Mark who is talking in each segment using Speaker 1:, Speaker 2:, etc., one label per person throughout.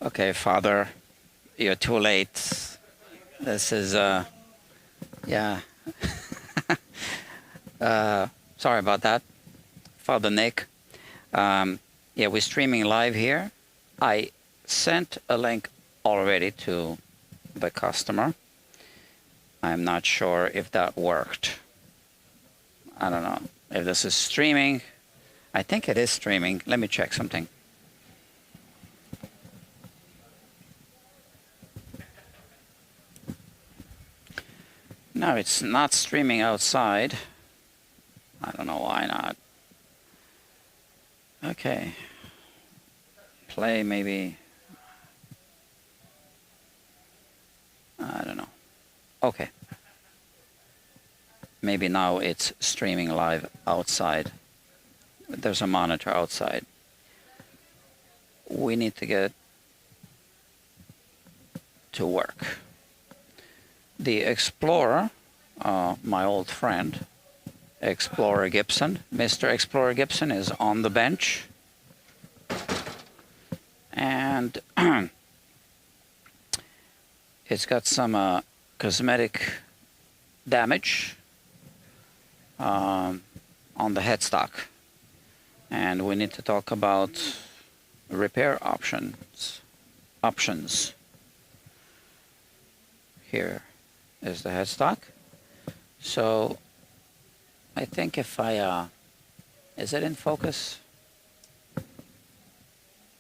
Speaker 1: Okay, Father, you're too late. This is, yeah. Sorry about that, Father Nick. Yeah, we're streaming live here. I sent a link already to the customer. I'm not sure if that worked. I don't know if this is streaming. I think it is streaming. Let me check something. No, it's not streaming outside. I don't know why not. Okay. Play maybe. I don't know. Okay. Maybe now it's streaming live outside. There's a monitor outside. We need to get to work. The Explorer, my old friend, Explorer Gibson, Mr. Explorer Gibson is on the bench. And it's got some cosmetic damage on the headstock. And we need to talk about repair options. Here is the headstock. So I think if I, is it in focus?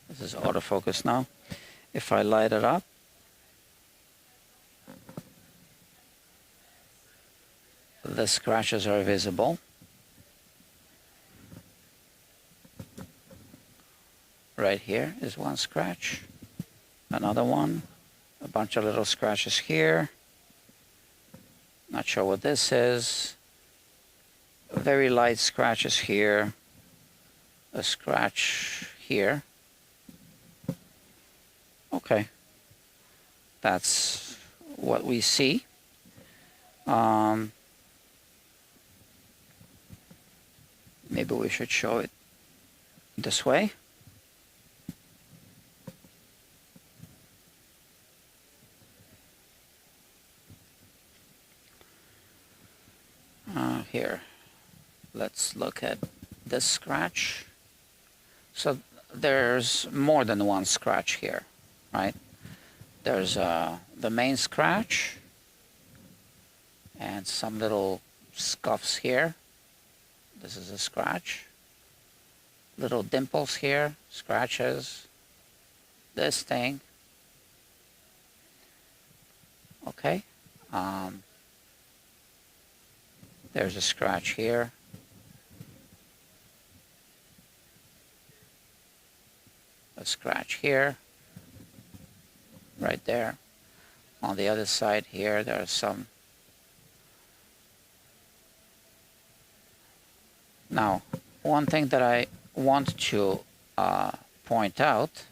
Speaker 1: This is autofocus now. If I light it up, the scratches are visible. Right here is one scratch, another one, a bunch of little scratches here. Not sure what this is. Very light scratches here, a scratch here. Okay, that's what we see. Maybe we should show it this way. Here, let's look at this scratch. So there's more than one scratch here, right? There's the main scratch and some little scuffs here. This is a scratch. Little dimples here, scratches. This thing. Okay. There's a scratch here. A scratch here. Right there. On the other side here, there are some. Now, one thing that I want to point out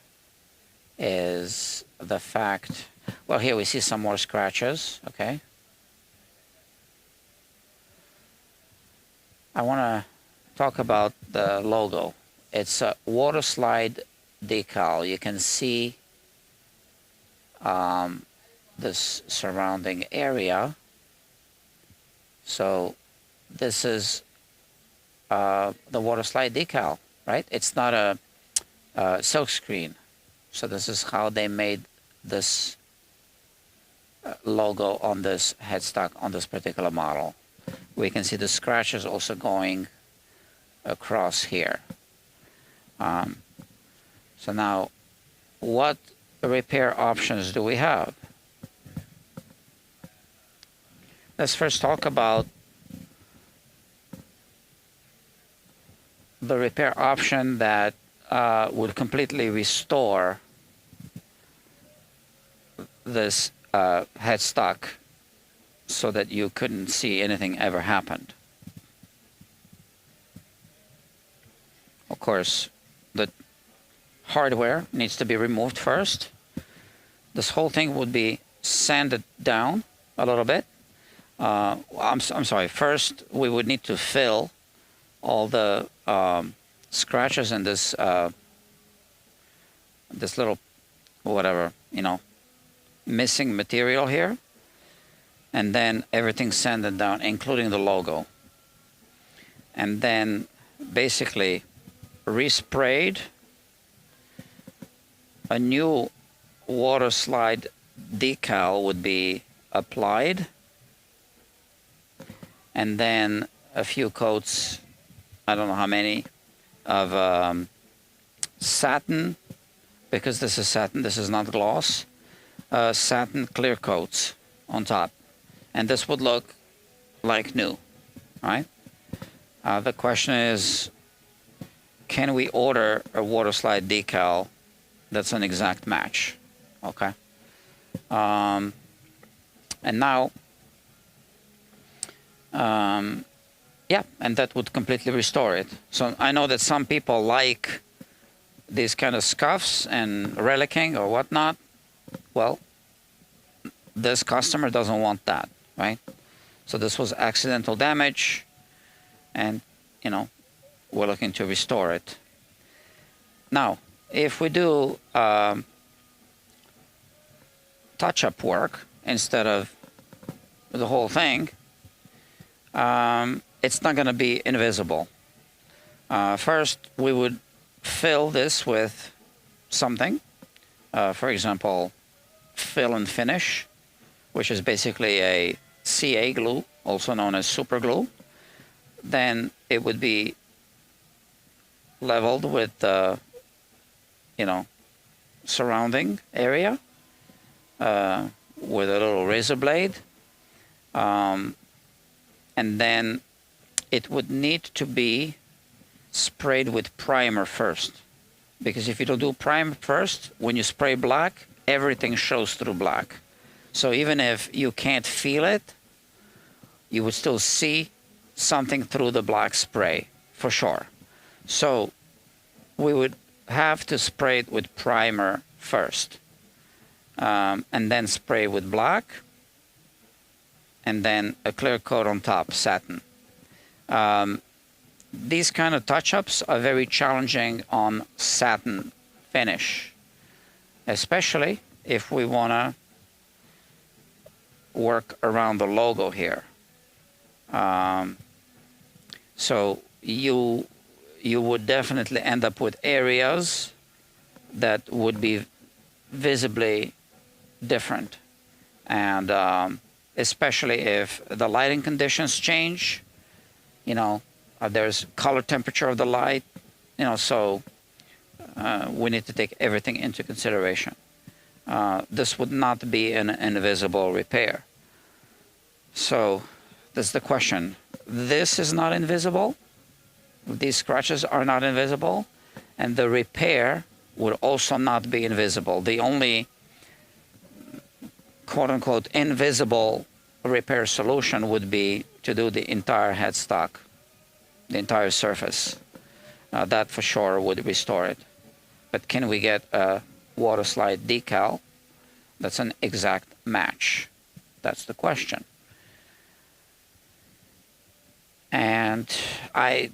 Speaker 1: is the fact, well, here we see some more scratches, okay? I want to talk about the logo. It's a water slide decal. You can see this surrounding area. So this is the water slide decal, right? It's not a silk screen. So this is how they made this logo on this headstock on this particular model. We can see the scratches also going across here. So now, what repair options do we have? Let's first talk about the repair option that would completely restore this headstock so that you couldn't see anything ever happened. Of course, the hardware needs to be removed first. This whole thing would be sanded down a little bit. I'm sorry, first we would need to fill all the scratches in this this little whatever, missing material here, and then everything sanded down, including the logo. And then basically resprayed. A new water slide decal would be applied, and then a few coats, I don't know how many, of satin, because this is satin, this is not gloss, satin clear coats on top, and this would look like new, right? The question is, can we order a water slide decal that's an exact match? Okay. And now, yeah, and that would completely restore it. So I know that some people like these kind of scuffs and relicking or whatnot. Well, this customer doesn't want that, right? So this was accidental damage, and we're looking to restore it. Now, if we do touch-up work instead of the whole thing, it's not going to be invisible. First, we would fill this with something. For example, fill and finish, which is basically a CA glue, also known as super glue. Then it would be leveled with the surrounding area with a little razor blade, and then it would need to be sprayed with primer first, because if you don't do primer first, when you spray black, everything shows through black. So even if you can't feel it, you would still see something through the black spray for sure. So we would have to spray it with primer first, and then spray with black, and then a clear coat on top, satin. These kind of touch-ups are very challenging on satin finish, especially if we want to work around the logo here. So you would definitely end up with areas that would be visibly different, and especially if the lighting conditions change, there's color temperature of the light, so we need to take everything into consideration. This would not be an invisible repair. So that's the question. This is not invisible. These scratches are not invisible, and the repair would also not be invisible. The only quote-unquote invisible repair solution would be to do the entire headstock, the entire surface. That for sure would restore it. But can we get a water slide decal that's an exact match? That's the question. And I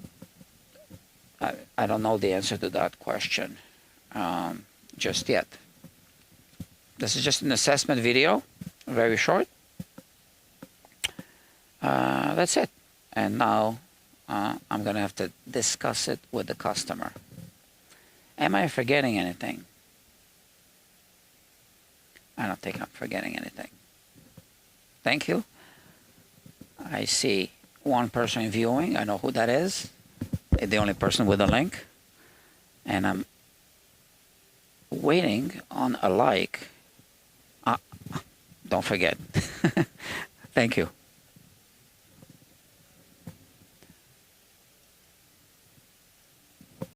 Speaker 1: don't know the answer to that question just yet. This is just an assessment video, very short. That's it. And now I'm going to have to discuss it with the customer. Am I forgetting anything? I don't think I'm forgetting anything. Thank you. I see one person viewing. I know who that is. The only person with a link. And I'm waiting on a like. Don't forget. Thank you.